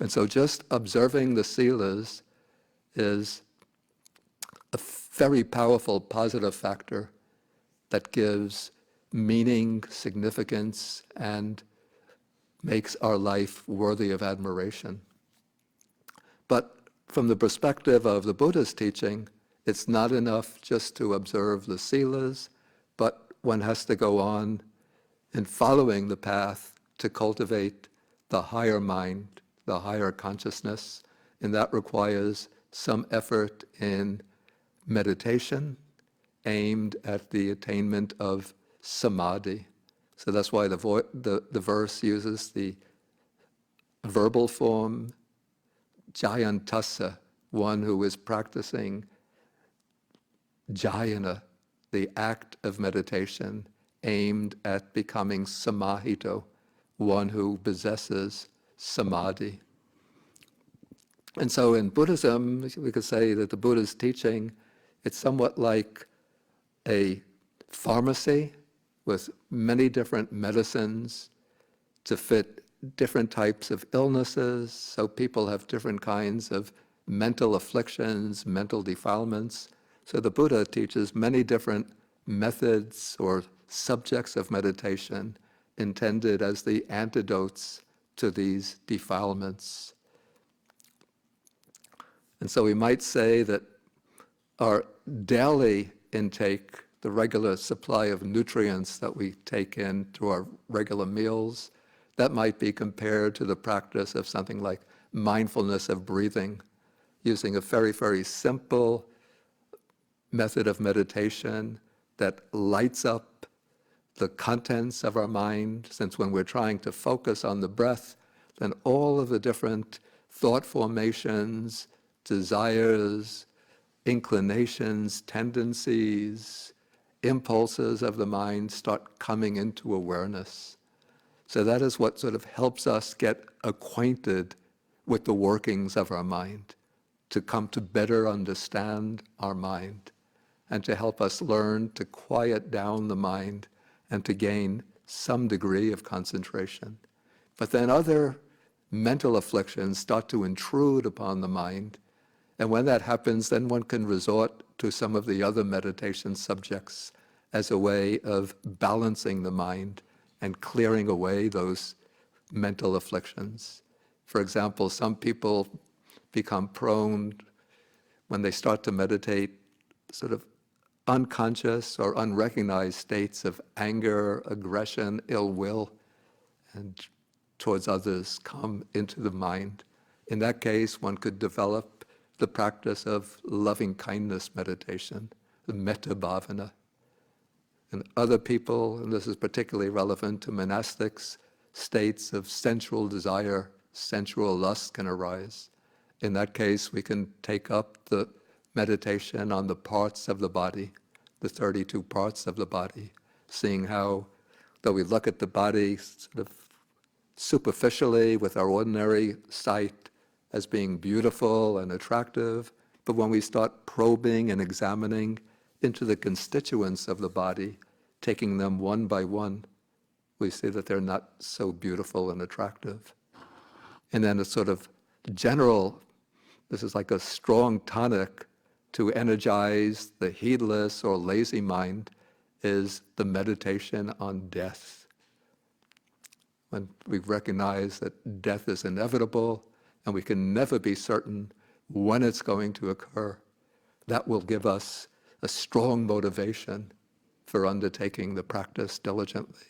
And so just observing the silas is a very powerful positive factor that gives meaning, significance, and makes our life worthy of admiration. But from the perspective of the Buddhist teaching, it's not enough just to observe the silas, but one has to go on in following the path to cultivate the higher mind, the higher consciousness, and that requires some effort in meditation aimed at the attainment of samadhi. So that's why the verse uses the verbal form, jayantassa, one who is practicing jhana, the act of meditation aimed at becoming samahito, one who possesses samadhi. And so in Buddhism, we could say that the Buddha's teaching, it's somewhat like a pharmacy with many different medicines to fit different types of illnesses. So people have different kinds of mental afflictions, mental defilements. So the Buddha teaches many different methods or subjects of meditation intended as the antidotes to these defilements. And so we might say that our daily intake, the regular supply of nutrients that we take in through our regular meals, that might be compared to the practice of something like mindfulness of breathing, using a very, very simple method of meditation that lights up the contents of our mind, since when we're trying to focus on the breath, then all of the different thought formations, desires, inclinations, tendencies, impulses of the mind start coming into awareness. So that is what sort of helps us get acquainted with the workings of our mind, to come to better understand our mind, and to help us learn to quiet down the mind and to gain some degree of concentration. But then other mental afflictions start to intrude upon the mind, and when that happens, then one can resort to some of the other meditation subjects as a way of balancing the mind and clearing away those mental afflictions. For example, some people become prone, when they start to meditate, sort of unconscious or unrecognized states of anger, aggression, ill will, and towards others come into the mind. In that case, one could develop the practice of loving kindness meditation, the metta bhavana. And other people, and this is particularly relevant to monastics, states of sensual desire, sensual lust can arise. In that case, we can take up the meditation on the parts of the body, the 32 parts of the body, seeing how, though we look at the body sort of superficially with our ordinary sight as being beautiful and attractive, but when we start probing and examining into the constituents of the body, taking them one by one, we see that they're not so beautiful and attractive. And then a sort of general, this is like a strong tonic to energize the heedless or lazy mind, is the meditation on death. When we recognize that death is inevitable and we can never be certain when it's going to occur, that will give us a strong motivation for undertaking the practice diligently.